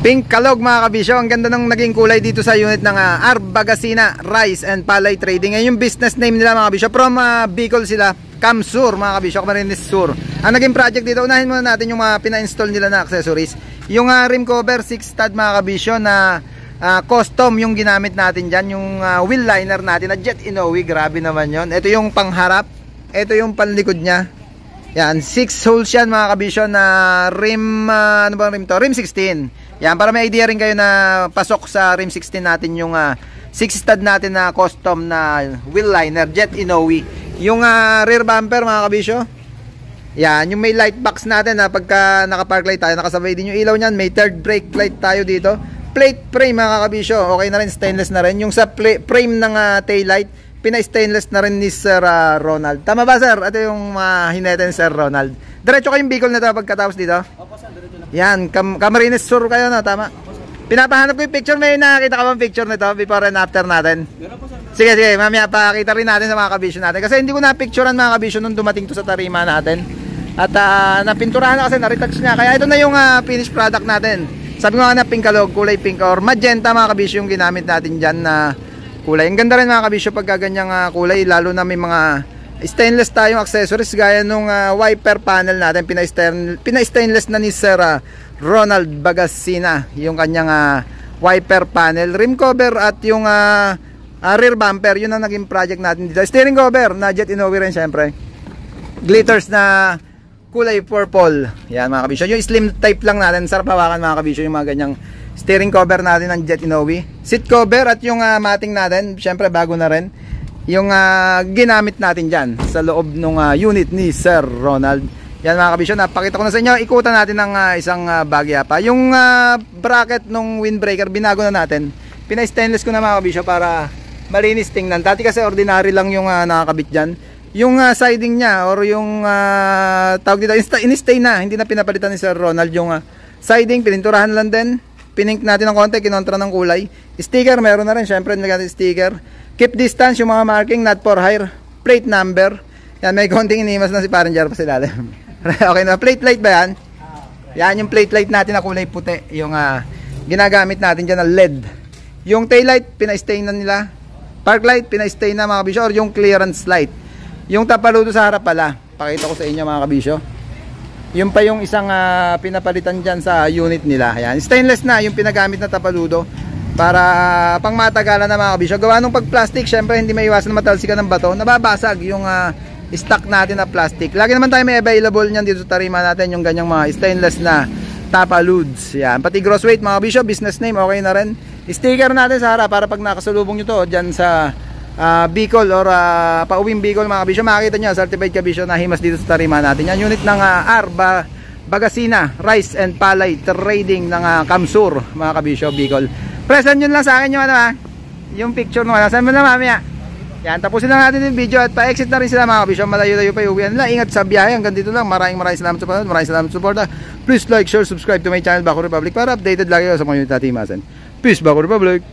Pink kalog mga kabisyo. Ang ganda ng naging kulay dito sa unit ng Arbagasina Rice and Palay Trading. Ngayon yung business name nila mga kabisyo. From Bicol sila, Kamsur mga kabisyo, Camarines Sur. Ang naging project dito, unahin muna natin yung mga pina-install nila na accessories. Yung rim cover 6 stud mga kabisyo na custom yung ginamit natin dyan. Yung wheel liner natin na Jet Inoue. Grabe naman yon. Ito yung pangharap, ito yung panlikod nya. Yan, 6 holes yan mga kabisyo na rim, ano bang rim to? Rim 16. Yan, para may idea rin kayo na pasok sa rim 16 natin yung 6 stud natin na custom na wheel liner Jet Inoue. Yung rear bumper mga kabisyo, yan, yung may light box natin na pagka naka-park light tayo, nakasabay din yung ilaw nyan. May third brake light tayo dito. Plate frame mga kabisyo, okay na rin, stainless na rin. Yung sa frame ng tail light, pina-stainless na rin ni Sir Ronald. Tama ba sir? Ito yung hinete ni Sir Ronald. Diretso kayong Bicol na ito pagkatapos dito? Opo sir, diretso lang. Yan, Camarines Sur kayo na, tama? Pinapahanap ko yung picture. May nakakita ka bang picture nito before and after natin? Meron po sir. Sige, sige, mamaya pakita rin natin sa mga kabisyo natin. Kasi hindi ko na-picturean mga kabisyo nung dumating to sa tarima natin. At napinturahan na kasi, na-retouch niya. Kaya ito na yung finished product natin. Sabi ko nga na pink kalog, kulay pink or magenta mga kabisyo yung ginamit natin dyan na kulay. Ang ganda rin mga kabisyo pagka ganyang kulay, lalo na may mga stainless tayong accessories gaya nung wiper panel natin. Pina-stainless na ni Sir Ronald Bagasina yung kanyang wiper panel, rim cover at yung rear bumper. Yun ang naging project natin dito. Steering cover na Jet Inoue rin syempre. Glitters na kulay purple. Yan mga kabisyo. Yung slim type lang natin. Sarap hawakan mga kabisyo yung mga ganyang steering cover natin ng Jet Inoue. Seat cover at yung matting natin, syempre bago na rin. Yung ginamit natin dyan sa loob ng unit ni Sir Ronald. Yan mga kabisyo, napakita ko na sa inyo. Ikutan natin ng isang bagya pa. Yung bracket ng windbreaker, binago na natin. Pina-stainless ko na mga kabisyo para malinis tingnan. Dati kasi ordinary lang yung nakakabit dyan. Yung siding nya or yung tawag dito, in-stay na. Hindi na pinapalitan ni Sir Ronald yung siding. Pininturahan lang din. Pinink natin ng konti, kinontra ng kulay. Sticker, meron na rin. Syempre, nilagyan sticker. Keep distance, yung mga marking, not for hire. Plate number. Yan, may konting inimas na si Paranger pa sila. Okay na, plate light ba yan? Yan yung plate light natin na kulay puti. Yung ginagamit natin dyan na LED. Yung tail light, pina-stain na nila. Park light, pina-stain na mga kabisyo. Or yung clearance light. Yung tapaludo sa harap pala, pakita ko sa inyo mga kabisyo. Yung pa yung isang pinapalitan dyan sa unit nila. Ayan, stainless na yung pinagamit na tapaludo para pang matagalan na mga kabisyo. Gawa nung pag plastic, syempre hindi maiwasan na matalsikan ng bato. Nababasag yung stock natin na plastic. Lagi naman tayo may available nyan dito sa tarima natin, yung ganyang mga stainless na tapaludes. Yan, pati gross weight mga kabisyo, business name okay na rin. Sticker natin sa harap para pag nakasalubong nyo to dyan sa Bicol or pauwing Bicol mga kabisyo, makikita nyo certified kabisyo na himas dito sa tarima natin. Yan unit ng Bagasina Rice and Palay Trading ng Kamsur mga kabisyo Bicol. Present yun lang sa akin yung yung picture mo. Saan mo na mamaya. Yan, tapusin lang natin yung video at pa-exit na rin sila mga kabisyo. Malayo-layo pa yung uwian nila. Ingat sa biyahe. Hanggang dito lang. Maraming salamat sa panonood. Maraming salamat sa suporta. Please like, share, subscribe to my channel Baco Republic para updated lagi sa mga unit natin. Peace Baco Republic.